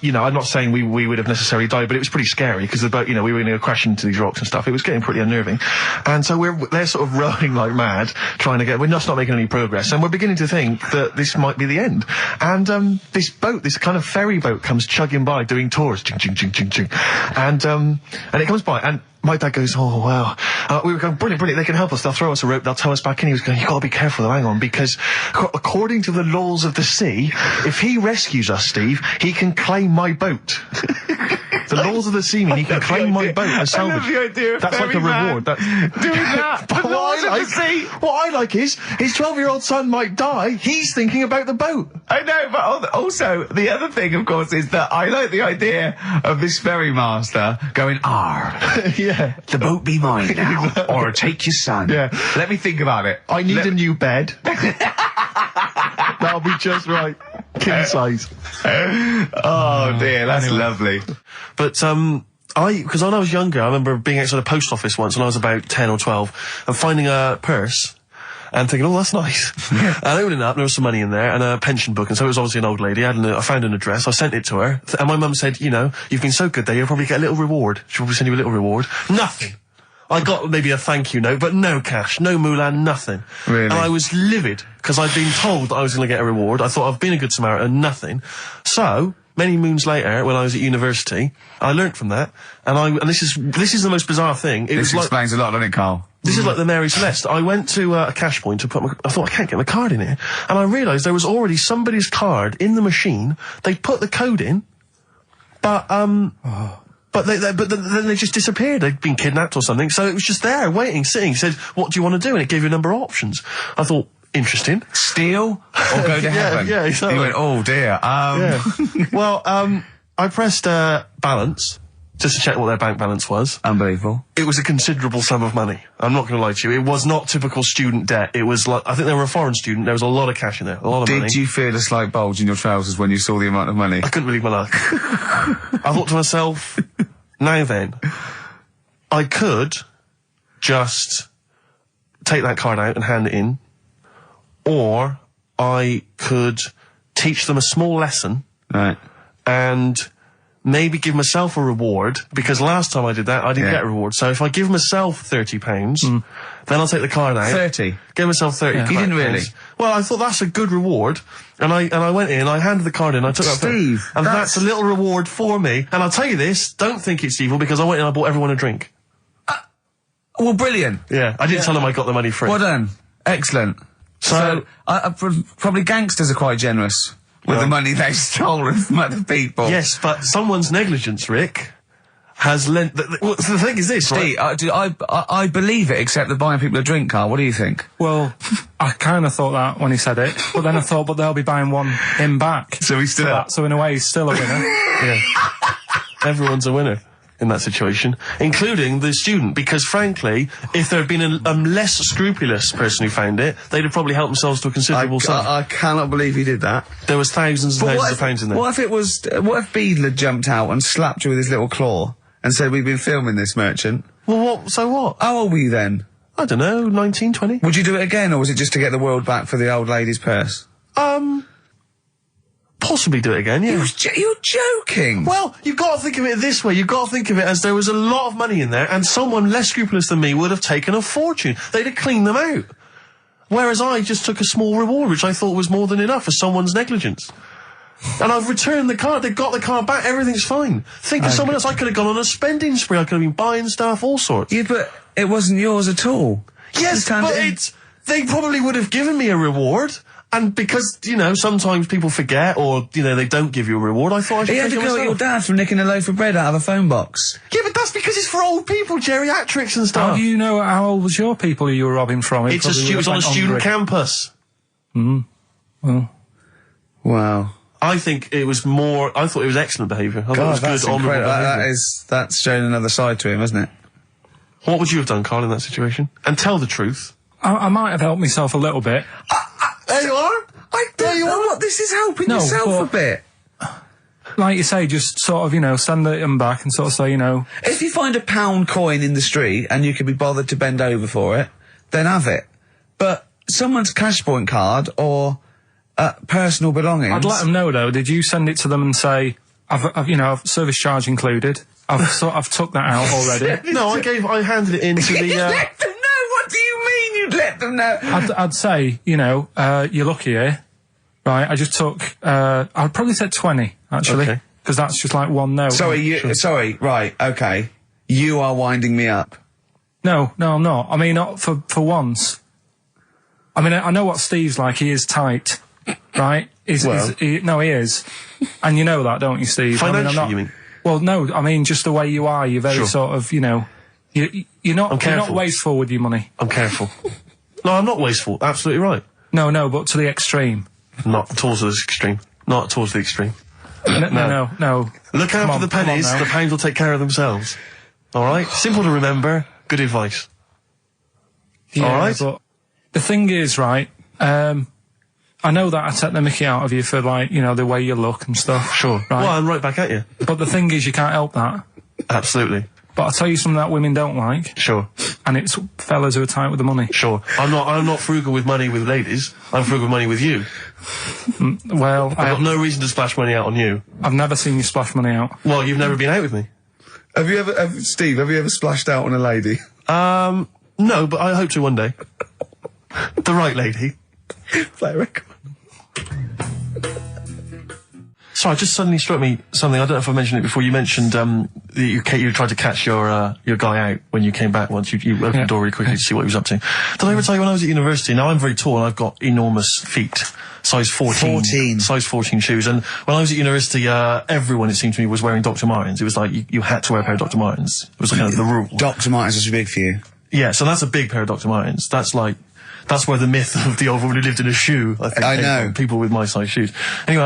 mean, I'm not saying we would have necessarily died, but it was pretty scary because the boat, we were going to crash into these rocks and stuff. It was getting pretty unnerving. And so they're sort of rowing like mad, trying to we're just not making any progress. And we're beginning to think that this might be the end. And this boat, this kind of ferry boat, comes chugging by doing tours. Ching, ching, ching, ching, ching. And it comes by, and my dad goes, oh, wow. We were going, brilliant, they can help us. They'll throw us a rope, they'll tow us back in. He was going, you've got to be careful, hang on, because according to the laws of the sea, if he rescues us, Steve, he can claim my boat. The laws of the sea mean he can claim my boat and salvage. I love the idea of that's like a reward. Doing that. The laws of the sea. What I like is, his 12-year-old son might die, he's thinking about the boat. I know, but also, the other thing, of course, is that I like the idea of this ferry master going, yeah. The boat be mine now, or take your son. Yeah. Let me think about it. I need a new bed. That'll be just right. King size. Oh dear, that's lovely. But, because when I was younger, I remember being outside a post office once when I was about 10 or 12 and finding a purse and thinking, oh, that's nice. And opening it up, there was some money in there and a pension book, and so it was obviously an old lady. I found an address, I sent it to her, and my mum said, you've been so good there, you'll probably get a little reward. She'll probably send you a little reward. Nothing. I got maybe a thank you note, but no cash, no moolah, nothing. Really? And I was livid, because I'd been told that I was going to get a reward. I thought I've been a good Samaritan, nothing. So, many moons later, when I was at university, I learnt from that, and this is the most bizarre thing. This explains a lot, doesn't it, Karl? This is like the Mary Celeste. I went to a cash point to I thought, I can't get my card in here. And I realised there was already somebody's card in the machine. They put the code in, but then they just disappeared. They'd been kidnapped or something. So it was just there, waiting, sitting. It said, what do you want to do? And it gave you a number of options. I thought, interesting. Steal or go to heaven? Yeah, exactly. You went, oh dear. Yeah. Well, I pressed balance just to check what their bank balance was. Unbelievable. It was a considerable sum of money. I'm not going to lie to you. It was not typical student debt. It was like, I think they were a foreign student. There was a lot of cash in there, a lot of money. Did you feel a slight bulge in your trousers when you saw the amount of money? I couldn't believe my luck. I thought to myself, now then, I could just take that card out and hand it in, or I could teach them a small lesson. Right. And maybe give myself a reward, because last time I did that, I didn't get a reward. So if I give myself £30, then I'll take the card out. 30? Give myself 30. You didn't really? Well, I thought that's a good reward. And I went in, I handed the card in, I took that. Steve, and that's a little reward for me. And I'll tell you this, don't think it's evil, because I went in and I bought everyone a drink. Well, brilliant. Yeah, I didn't tell them I got the money free. Well done. Excellent. So probably gangsters are quite generous with the money they've stolen from other people. Yes, but someone's negligence, Rick, has lent... the thing is this, Steve, right? I believe it, except that buying people a drink, Karl. What do you think? Well, I kind of thought that when he said it, but then I thought, but they'll be buying him back. So he's still... That, so in a way, he's still a winner. Yeah. Everyone's a winner in that situation, including the student, because frankly, if there had been a less scrupulous person who found it, they'd have probably helped themselves to a considerable sum. I cannot believe he did that. There was thousands and thousands of pounds in there. What if Beadle had jumped out and slapped you with his little claw and said, we've been filming this merchant? Well, so what? How old were you then? I don't know, 19, 20. Would you do it again, or was it just to get the world back for the old lady's purse? Possibly do it again, yeah. You're joking. Well, you've got to think of it this way. You've got to think of it as there was a lot of money in there, and someone less scrupulous than me would have taken a fortune. They'd have cleaned them out. Whereas I just took a small reward, which I thought was more than enough for someone's negligence. And I've returned the card. They've got the card back. Everything's fine. Think of someone else. I could have gone on a spending spree. I could have been buying stuff, all sorts. Yeah, but it wasn't yours at all. Yes, but they probably would have given me a reward. And because, sometimes people forget or, they don't give you a reward, I thought I should take it myself. You had to go at your dad for nicking a loaf of bread out of a phone box. Yeah, but that's because it's for old people, geriatrics and stuff. How do you know how old was your people who you were robbing from? It was on a student campus. Well. Wow. I thought it was excellent behaviour. I thought it was good, honourable behaviour. That's showing another side to him, isn't it? What would you have done, Karl, in that situation? And tell the truth. I might have helped myself a little bit. There you are. I don't know what this is helping yourself a bit. Like you say, just sort of, send them back and sort of say, If you find a £1 coin in the street and you can be bothered to bend over for it, then have it. But someone's cash point card or personal belongings... I'd let them know, though. Did you send it to them and say, I've service charge included. I've took that out already. No, I handed it in to the... Let them know. What do you mean you'd let them know? I'd say, you're lucky here. Right, I just took, I'd probably said 20, actually. Okay. Because that's just like one note. Sorry, right, okay. You are winding me up. No, I'm not. I mean, not for once. I mean, I know what Steve's like. He is tight, right? He is. And you know that, don't you, Steve? Financially, you mean? Well, no, I mean, just the way you are. You're very sort of, you're not wasteful with your money. I'm careful. No, I'm not wasteful. Absolutely right. No, but to the extreme. Not towards the extreme. Not towards the extreme. No. Look out for the pennies. The pounds will take care of themselves. All right? Simple to remember. Good advice. Yeah, all right? But the thing is, right, I know that I take the mickey out of you for, like, you know, the way you look and stuff. Sure. Right? Well, I'm right back at you. But the thing is, you can't help that. Absolutely. But I'll tell you something that women don't like. Sure. And it's fellas who are tight with the money. Sure. I'm not frugal with money with ladies. I'm frugal with money with you. Well, I've got no reason to splash money out on you. I've never seen you splash money out. Well, you've never been out with me. Steve, have you ever splashed out on a lady? No, but I hope to one day. The right lady. Play a record. Sorry, just suddenly struck me something. I don't know if I mentioned it before. You mentioned you tried to catch your guy out when you came back once. You opened the door really quickly to see what he was up to. Did I ever tell you when I was at university? Now, I'm very tall and I've got enormous feet. Size 14. Size 14 shoes. And when I was at university, everyone, it seemed to me, was wearing Dr. Martens. It was like you had to wear a pair of Dr. Martens. It was kind of the rule. Dr. Martens was too big for you. Yeah, so that's a big pair of Dr. Martens. That's where the myth of the old woman who lived in a shoe, I think, came from. People with my size shoes. Anyway,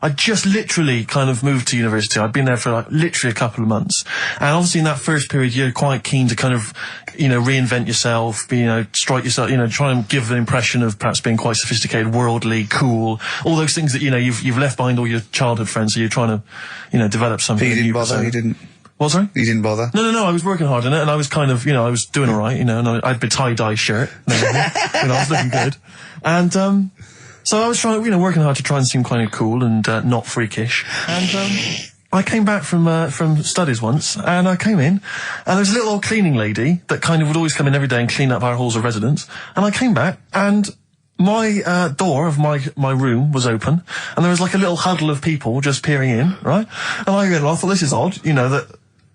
I just literally kind of moved to university. I'd been there for like literally a couple of months. And obviously in that first period, you're quite keen to kind of, you know, reinvent yourself, strike yourself, try and give an impression of perhaps being quite sophisticated, worldly, cool, all those things that, you've left behind all your childhood friends, so you're trying to, develop something. But you didn't bother, you didn't? What, sorry? You didn't bother? No, I was working hard on it, and I was kind of, I was doing alright, and I had a tie-dye shirt, I was looking good. And, so I was trying, working hard to try and seem kind of cool and not freakish. And I came back from studies once, and I came in, and there was a little old cleaning lady that kind of would always come in every day and clean up our halls of residence. And I came back, and my door of my room was open, and there was like a little huddle of people just peering in, right? And I thought, this is odd,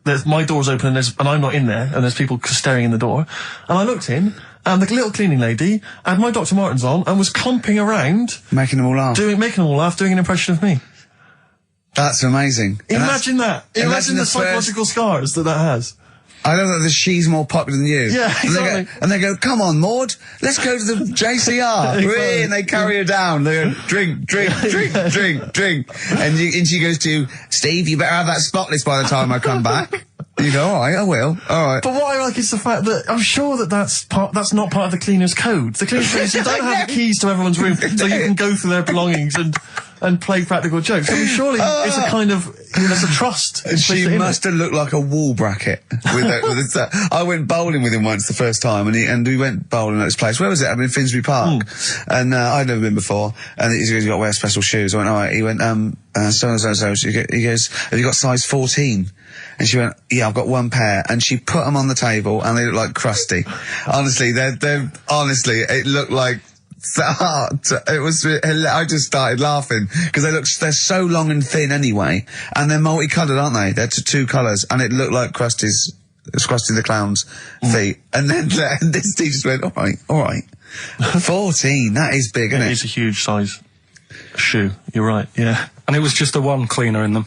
that my door's open and I'm not in there, and there's people staring in the door. And I looked in, and the little cleaning lady had my Dr. Martens on and was clumping around. Making them all laugh. Making them all laugh, doing an impression of me. That's amazing. Imagine that. Imagine the psychological scars that has. I know that she's more popular than you. Yeah, exactly. And they go, come on, Maud, let's go to the JCR. Exactly. And they carry her down. They go, drink. And she goes to, Steve, you better have that spotless by the time I come back. You go, all right, I will. All right. But what I like is the fact that I'm sure that's not part of the cleaner's code. The cleaner's code is you don't have the keys to everyone's room so you can go through their belongings and play practical jokes. I mean, surely it's a kind of, there's a trust. She must have looked like a wall bracket. I went bowling with him once the first time, and we went bowling at this place. Where was it? I mean, Finsbury Park. And I'd never been before. And he goes, you got to wear special shoes. I went, all right. He went, so. He goes, have you got size 14? And she went, yeah, I've got one pair. And she put them on the table, and they look like crusty. Honestly, honestly, it looked like, it was, I just started laughing because they're so long and thin anyway, and they're multicoloured, aren't they? They're two colours, and it looked like Krusty the Clown's feet. And then this teacher just went, all right, 14, that is big, isn't it? It is a huge size shoe. You're right, yeah. And it was just the one cleaner in them.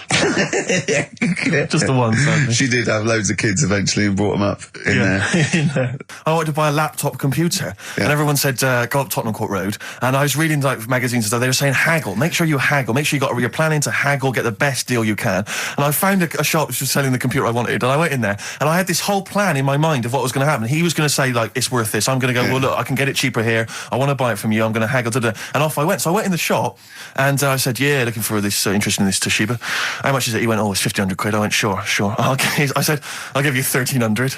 Just the one, sadly. She did have loads of kids eventually and brought them up in there. I wanted to buy a laptop computer, and everyone said, go up Tottenham Court Road, and I was reading like magazines and stuff. They were saying haggle, make sure you haggle, make sure you're planning to haggle, get the best deal you can. And I found a shop which was selling the computer I wanted, and I went in there, and I had this whole plan in my mind of what was going to happen. He was going to say, like, it's worth this. I'm going to go, well, look, I can get it cheaper here. I want to buy it from you. I'm going to haggle, and off I went. So I went in the shop, and I said, yeah, looking for this, interested in this Toshiba. How much is it? He went, oh, it's 1,500 quid. I went, sure. Okay. I said, I'll give you 1,300.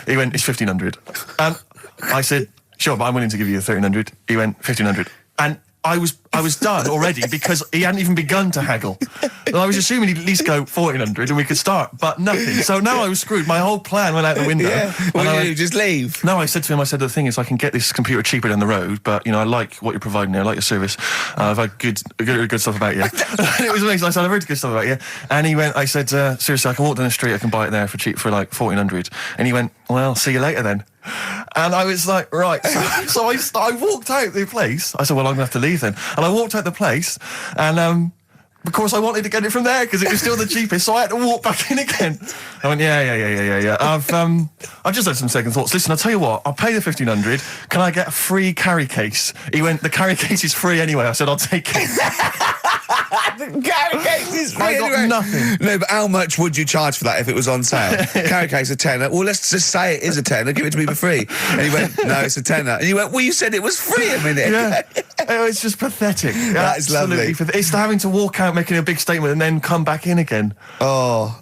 He went, it's 1,500. And I said, sure, but I'm willing to give you 1,300. He went, 1,500. And I was done already because he hadn't even begun to haggle. And I was assuming he'd at least go 1,400 and we could start, but nothing. So now I was screwed. My whole plan went out the window. Yeah. What did you do? Just leave? No, I said to him, the thing is I can get this computer cheaper down the road, but, I like what you're providing here. I like your service. I've had good stuff about you. And it was amazing. I said, I've heard good stuff about you. And he went, I said, seriously, I can walk down the street, I can buy it there for cheap for like 1,400. And he went, well, see you later then. And I was like, right. So I walked out the place. I said, well, I'm going to have to leave then. And I walked out the place, and of course I wanted to get it from there because it was still the cheapest, so I had to walk back in again. I went, yeah. I've just had some second thoughts. Listen, I'll tell you what, I'll pay the 1,500. Can I get a free carry case? He went, the carry case is free anyway. I said, I'll take it. The carry case I got nothing. No, but how much would you charge for that if it was on sale? Carrot cake's a tenner. Well, let's just say it is a tenner. Give it to me for free. And he went, no, it's a tenner. And you went, well, you said it was free a minute ago. Oh, it's just pathetic. That is lovely. It's having to walk out making a big statement and then come back in again. Oh,